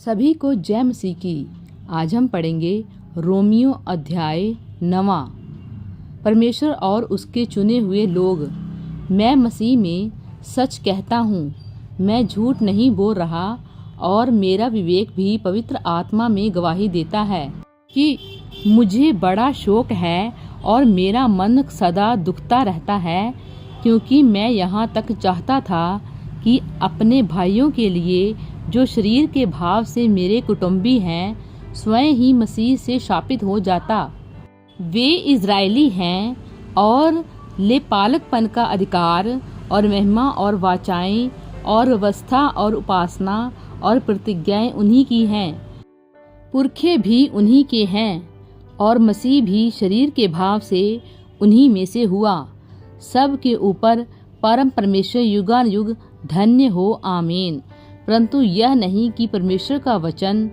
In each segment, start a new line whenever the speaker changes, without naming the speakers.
सभी को जय मसीह की। आज हम पढ़ेंगे रोमियो अध्याय 9। परमेश्वर और उसके चुने हुए लोग। मैं मसीह में सच कहता हूँ, मैं झूठ नहीं बोल रहा, और मेरा विवेक भी पवित्र आत्मा में गवाही देता है कि मुझे बड़ा शोक है और मेरा मन सदा दुखता रहता है, क्योंकि मैं यहाँ तक चाहता था कि अपने भाइयों के लिए जो शरीर के भाव से मेरे कुटुंबी हैं स्वयं ही मसीह से शापित हो जाता। वे इज़राइली हैं और लेपालकपन का अधिकार और महिमा और वाचाएं और व्यवस्था और उपासना और प्रतिज्ञाएं उन्हीं की हैं। पुरखे भी उन्हीं के हैं और मसीह भी शरीर के भाव से उन्हीं में से हुआ। सब के ऊपर परम परमेश्वर युगानुयुग धन्य हो, आमीन। परंतु यह नहीं कि परमेश्वर का वचन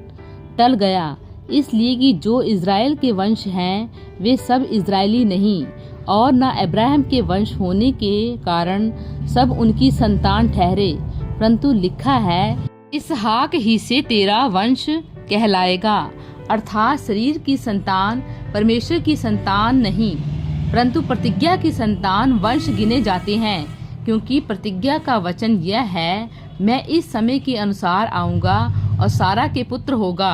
टल गया, इसलिए कि जो इज़राइल के वंश हैं वे सब इज़राइली नहीं, और न अब्राहम के वंश होने के कारण सब उनकी संतान ठहरे। परंतु लिखा है, इसहाक ही से तेरा वंश कहलाएगा। अर्थात शरीर की संतान परमेश्वर की संतान नहीं, परंतु प्रतिज्ञा की संतान वंश गिने जाते हैं। क्योंकि प्रतिज्ञा का वचन यह है, मैं इस समय के अनुसार आऊँगा और सारा के पुत्र होगा।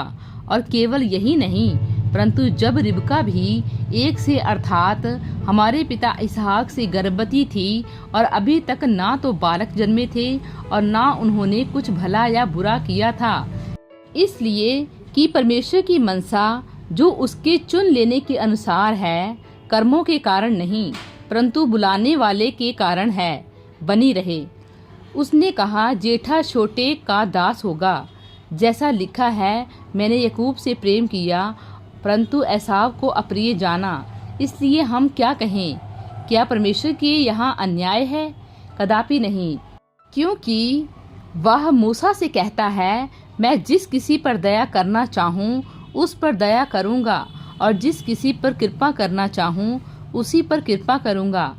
और केवल यही नहीं, परंतु जब रिबका भी एक से अर्थात हमारे पिता इसहाक से गर्भवती थी, और अभी तक ना तो बालक जन्मे थे और ना उन्होंने कुछ भला या बुरा किया था, इसलिए कि परमेश्वर की मनसा जो उसके चुन लेने के अनुसार है, कर्मों के कारण नहीं परंतु बुलाने वाले के कारण है, बनी रहे। उसने कहा, जेठा छोटे का दास होगा। जैसा लिखा है, मैंने याकूब से प्रेम किया परंतु एसाव को अप्रिय जाना। इसलिए हम क्या कहें? क्या परमेश्वर के यहाँ अन्याय है? कदापि नहीं, क्योंकि वह मूसा से कहता है, मैं जिस किसी पर दया करना चाहूँ उस पर दया करूँगा, और जिस किसी पर कृपा करना चाहूँ उसी पर कृपा करूँगा।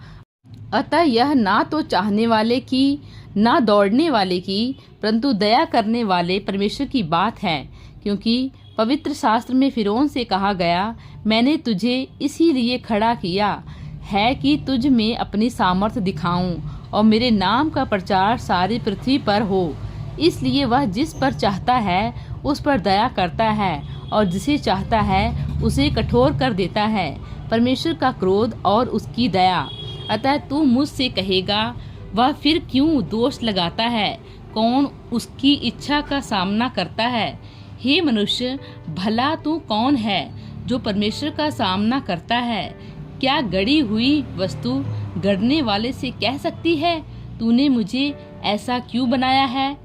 अतः यह ना तो चाहने वाले की ना दौड़ने वाले की, परंतु दया करने वाले परमेश्वर की बात है। क्योंकि पवित्र शास्त्र में फिरौन से कहा गया, मैंने तुझे इसीलिए खड़ा किया है कि तुझ में अपनी सामर्थ्य दिखाऊं और मेरे नाम का प्रचार सारी पृथ्वी पर हो। इसलिए वह जिस पर चाहता है उस पर दया करता है, और जिसे चाहता है उसे कठोर कर देता है। परमेश्वर का क्रोध और उसकी दया। अतः तू मुझसे कहेगा, वह फिर क्यों दोष लगाता है? कौन उसकी इच्छा का सामना करता है? हे मनुष्य, भला तू कौन है जो परमेश्वर का सामना करता है? क्या गढ़ी हुई वस्तु गढ़ने वाले से कह सकती है, तूने मुझे ऐसा क्यों बनाया है?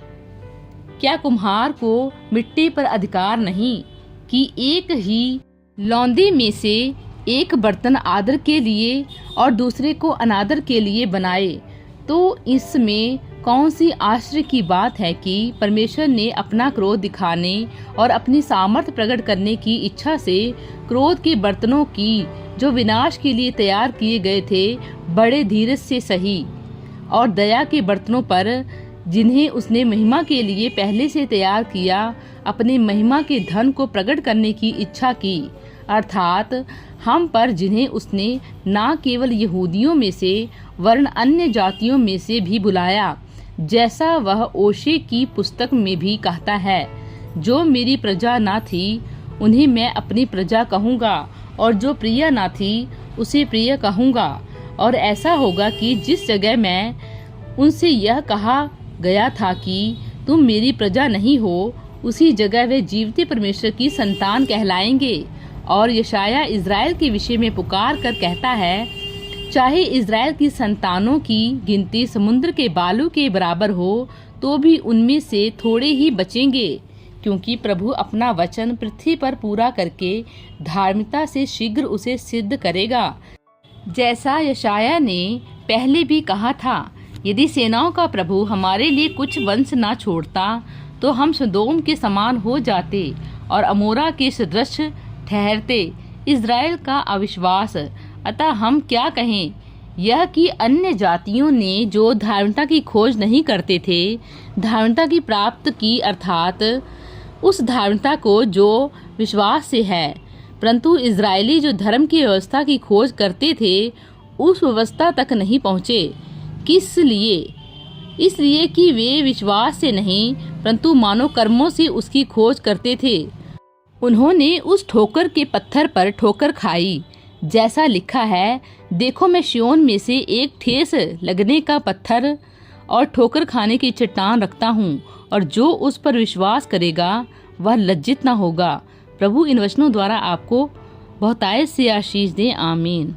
क्या कुम्हार को मिट्टी पर अधिकार नहीं कि एक ही लौंदे में से एक बर्तन आदर के लिए और दूसरे को अनादर के लिए बनाए? तो इसमें कौन सी आश्चर्य की बात है कि परमेश्वर ने अपना क्रोध दिखाने और अपनी सामर्थ्य प्रकट करने की इच्छा से क्रोध के बर्तनों की जो विनाश के लिए तैयार किए गए थे बड़े धीरज से सही, और दया के बर्तनों पर जिन्हें उसने महिमा के लिए पहले से तैयार किया, अपने महिमा के धन को प्रकट करने की इच्छा की। अर्थात हम पर जिन्हें उसने ना केवल यहूदियों में से वरन अन्य जातियों में से भी बुलाया, जैसा वह ओशे की पुस्तक में भी कहता है, जो मेरी प्रजा ना थी उन्हें मैं अपनी प्रजा कहूँगा, और जो प्रिय ना थी उसे प्रिय कहूँगा। और ऐसा होगा कि जिस जगह मैं उनसे यह कहा गया था कि तुम मेरी प्रजा नहीं हो, उसी जगह वे जीवते परमेश्वर की संतान कहलाएंगे। और यशाया इज़राइल के विषय में पुकार कर कहता है, चाहे इज़राइल की संतानों की गिनती समुद्र के बालू के बराबर हो, तो भी उनमें से थोड़े ही बचेंगे। क्योंकि प्रभु अपना वचन पृथ्वी पर पूरा करके धार्मिकता से शीघ्र उसे सिद्ध करेगा। जैसा यशाया ने पहले भी कहा था, यदि सेनाओं का प्रभु हमारे लिए कुछ वंश ना छोड़ता, तो हम सदोम के समान हो जाते और अमोरा के सदृश ठहरते। इज़राइल का अविश्वास। अतः हम क्या कहें? यह कि अन्य जातियों ने जो धार्मिकता की खोज नहीं करते थे, धार्मिकता की प्राप्त की, अर्थात उस धार्मिकता को जो विश्वास से है। परंतु इजरायली जो धर्म की व्यवस्था की खोज करते थे उस व्यवस्था तक नहीं पहुँचे। किस लिए? इसलिए कि वे विश्वास से नहीं परंतु मानव कर्मों से उसकी खोज करते थे। उन्होंने उस ठोकर के पत्थर पर ठोकर खाई। जैसा लिखा है, देखो मैं सिय्योन में से एक ठेस लगने का पत्थर और ठोकर खाने की चट्टान रखता हूँ, और जो उस पर विश्वास करेगा वह लज्जित न होगा। प्रभु इन वचनों द्वारा आपको बहुतायत से आशीष दे। आमीन।